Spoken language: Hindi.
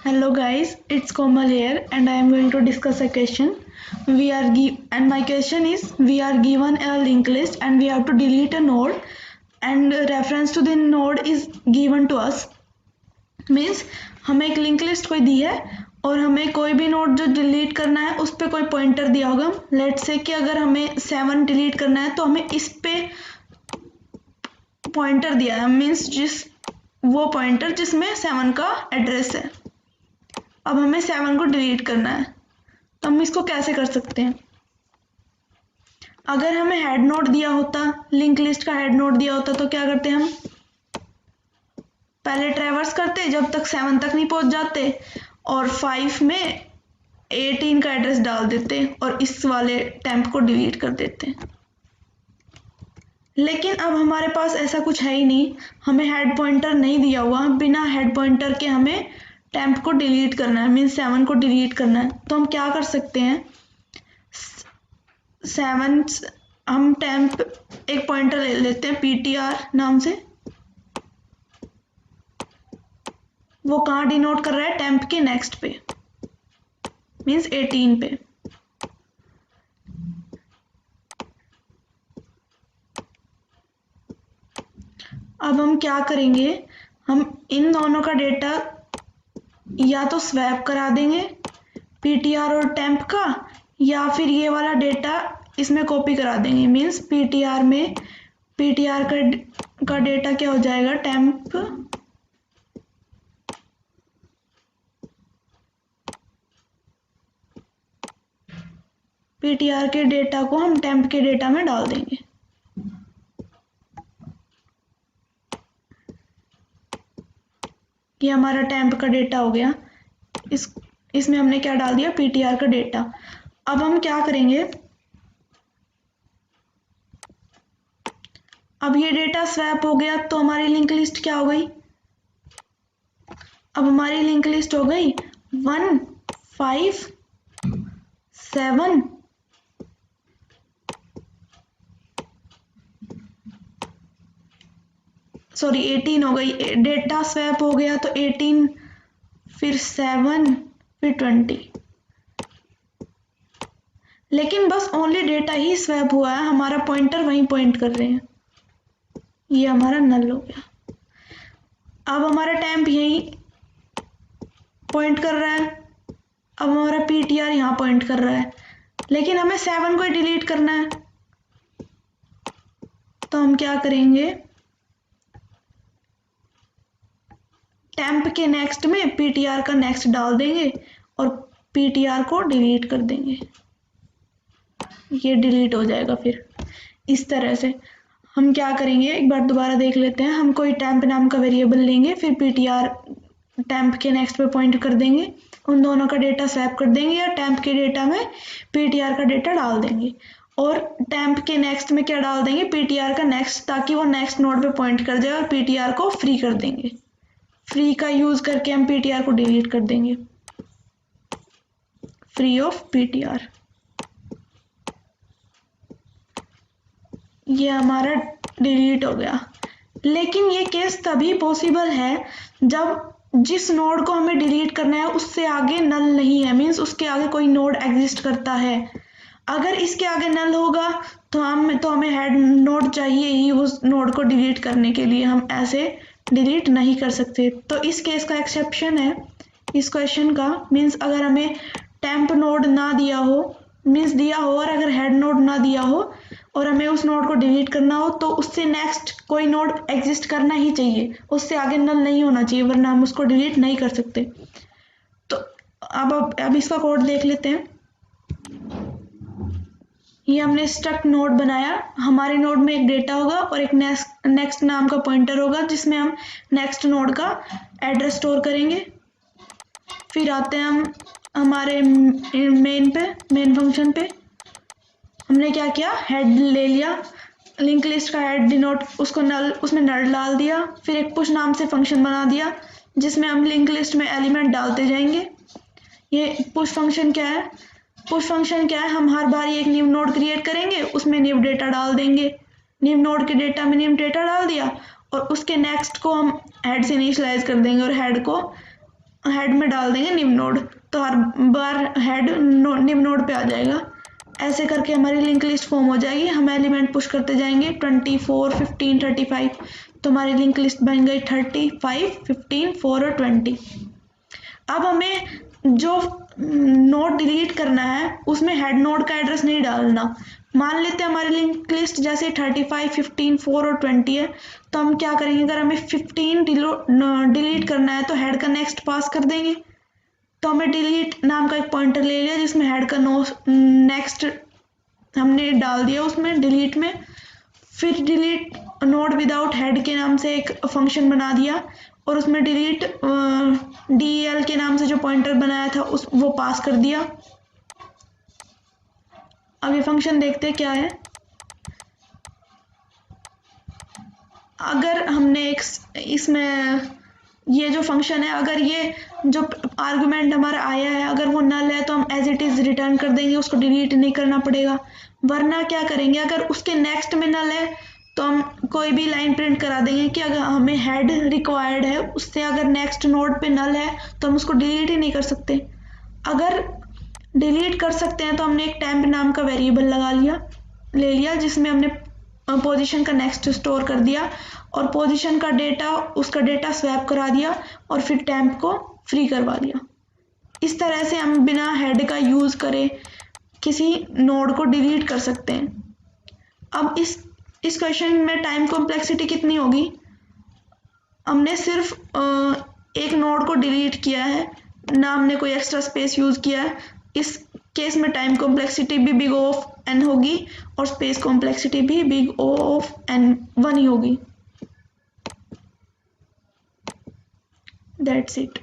Hello guys, it's Komal here and I am going to discuss a question. My question is we are given a linked list and we have to delete a node and reference to the node is given to us. Means हमें एक लिंक लिस्ट कोई दी है और हमें कोई भी नोड जो डिलीट करना है उस पर कोई पॉइंटर दिया होगा. लेट्स से कि अगर हमें 7 डिलीट करना है तो हमें इस पे पॉइंटर दिया है. मीन्स वो पॉइंटर जिसमें 7 का एड्रेस है. अब हमें 7 को डिलीट करना है तो हम इसको कैसे कर सकते हैं. अगर हमें हेड नोड दिया होता, लिंक लिस्ट का हेड नोड दिया होता तो क्या करते हम, पहले ट्रैवर्स करते जब तक 7 तक नहीं पहुंच जाते और 5 में 18 का एड्रेस डाल देते और इस वाले टेम्प को डिलीट कर देते. लेकिन अब हमारे पास ऐसा कुछ है ही नहीं, हमें हेड पॉइंटर नहीं दिया हुआ. बिना हेड पॉइंटर के हमें टेम्प को डिलीट करना है, मीन्स 7 को डिलीट करना है. तो हम क्या कर सकते हैं, 7 हम टेम्प एक पॉइंटर ले लेते हैं ptr नाम से. वो कहाँ डिनोट कर रहा है, टेम्प के नेक्स्ट पे, मीन्स 18 पे. अब हम क्या करेंगे, हम इन दोनों का डेटा या तो स्वैप करा देंगे ptr और टेम्प का, या फिर ये वाला डेटा इसमें कॉपी करा देंगे. मीन्स ptr में ptr का डेटा क्या हो जाएगा, टेम्प ptr के डेटा को हम टेम्प के डेटा में डाल देंगे. ये हमारा टेम्प का डेटा हो गया. इसमें हमने क्या डाल दिया, ptr का डेटा. अब हम क्या करेंगे, अब ये डेटा स्वैप हो गया तो हमारी लिंक लिस्ट क्या हो गई, अब हमारी लिंक लिस्ट हो गई 1 5 7 18 हो गई. डेटा स्वैप हो गया तो 18 फिर 7 फिर 20. लेकिन बस ओनली डेटा ही स्वैप हुआ है, हमारा पॉइंटर वहीं पॉइंट कर रहे हैं. ये हमारा नल हो गया. अब हमारा टेम्प यहीं पॉइंट कर रहा है, अब हमारा ptr यहाँ पॉइंट कर रहा है. लेकिन हमें 7 को डिलीट करना है तो हम क्या करेंगे, टेम्प के नेक्स्ट में ptr का नेक्स्ट डाल देंगे और ptr को डिलीट कर देंगे. ये डिलीट हो जाएगा. फिर इस तरह से हम क्या करेंगे, एक बार दोबारा देख लेते हैं. हम कोई टेम्प नाम का वेरिएबल लेंगे, फिर ptr टेम्प के नेक्स्ट पे पॉइंट कर देंगे, उन दोनों का डेटा स्वैप कर देंगे या टेम्प के डेटा में ptr का डेटा डाल देंगे और टेम्प के नेक्स्ट में क्या डाल देंगे, ptr का नेक्स्ट, ताकि वो नेक्स्ट नोड पे पॉइंट कर जाए और ptr को फ्री कर देंगे. फ्री का यूज करके हम ptr को डिलीट कर देंगे, फ्री ऑफ ptr. ये हमारा डिलीट हो गया. लेकिन ये केस तभी पॉसिबल है जब जिस नोड को हमें डिलीट करना है उससे आगे नल नहीं है, मीन्स उसके आगे कोई नोड एग्जिस्ट करता है. अगर इसके आगे नल होगा तो हमें हेड नोड चाहिए ही उस नोड को डिलीट करने के लिए, हम ऐसे डिलीट नहीं कर सकते. तो इस केस का एक्सेप्शन है इस क्वेश्चन का. मीन्स अगर हमें टेम्प नोड ना दिया हो, मीन्स दिया हो और अगर हेड नोड ना दिया हो और हमें उस नोड को डिलीट करना हो तो उससे नेक्स्ट कोई नोड एग्जिस्ट करना ही चाहिए, उससे आगे नल नहीं होना चाहिए, वरना हम उसको डिलीट नहीं कर सकते. तो अब इसका कोड देख लेते हैं. ये हमने स्ट्रक्ट नोड बनाया. हमारे नोड में एक डेटा होगा और एक नेक्स्ट नाम का पॉइंटर होगा जिसमें हम नेक्स्ट नोड का एड्रेस स्टोर करेंगे. फिर आते हैं हम हमारे मेन फंक्शन पे. हमने क्या किया, हेड ले लिया, लिंक लिस्ट का हेड डिनोट, उसको नल, उसमें नल डाल दिया. फिर एक पुश नाम से फंक्शन बना दिया जिसमें हम लिंक लिस्ट में एलिमेंट डालते जाएंगे. ये पुश फंक्शन क्या है, पुश फंक्शन क्या है, हम हर बार एक न्यू नोड क्रिएट करेंगे, उसमें न्यू डेटा डाल देंगे, न्यू नोड के डेटा में न्यू डेटा डाल दिया और उसके नेक्स्ट को हम हेड से इनिशियलाइज कर देंगे और हेड को हेड में डाल देंगे निम नोड, तो हर बार हेड निम नोड पे आ जाएगा। ऐसे करके हमारी लिंक लिस्ट फॉर्म हो जाएगी। हम एलिमेंट पुश करते जाएंगे 24, 15, 35, तो हमारी लिंक लिस्ट बन गई 35, 15, 4 और 20। अब हमें जो नोड डिलीट करना है उसमें हेड नोड का एड्रेस नहीं डालना। मान लेते हैं हमारी लिंक लिस्ट जैसे 35, 15, 4 और 20 है, तो हम क्या करेंगे, अगर हमें 15 डिलीट करना है तो हेड का नेक्स्ट पास कर देंगे। तो हमें डिलीट नाम का एक पॉइंटर ले लिया जिसमें हेड का नेक्स्ट हमने डाल दिया उसमें डिलीट में। फिर डिलीट नोड विदाउट हेड के नाम से एक फंक्शन बना दिया और उसमें डिलीट del के नाम से जो पॉइंटर बनाया था वो पास कर दिया। अब ये फंक्शन देखते क्या है। अगर हमने इसमें ये जो फंक्शन है, अगर ये जो आर्गुमेंट हमारा आया है अगर वो नल है तो हम एज इट इज रिटर्न कर देंगे, उसको डिलीट नहीं करना पड़ेगा। वरना क्या करेंगे, अगर उसके नेक्स्ट में नल है तो हम कोई भी लाइन प्रिंट करा देंगे कि अगर हमें हेड रिक्वायर्ड है, उससे अगर नेक्स्ट नोड पे नल है तो हम उसको डिलीट ही नहीं कर सकते। अगर डिलीट कर सकते हैं तो हमने एक टेम्प नाम का वेरिएबल ले लिया जिसमें हमने पोजीशन का नेक्स्ट स्टोर कर दिया और पोजीशन का डेटा उसका डेटा स्वैप करा दिया और फिर टेम्प को फ्री करवा दिया। इस तरह से हम बिना हेड का यूज करे किसी नोड को डिलीट कर सकते हैं। अब इस क्वेश्चन में टाइम कॉम्प्लेक्सिटी कितनी होगी, हमने सिर्फ एक नोड को डिलीट किया है ना, हमने कोई एक्स्ट्रा स्पेस यूज किया है। इस केस में टाइम कॉम्प्लेक्सिटी भी बिग O ऑफ n होगी और स्पेस कॉम्प्लेक्सिटी भी बिग O ऑफ n1 ही होगी। That's it.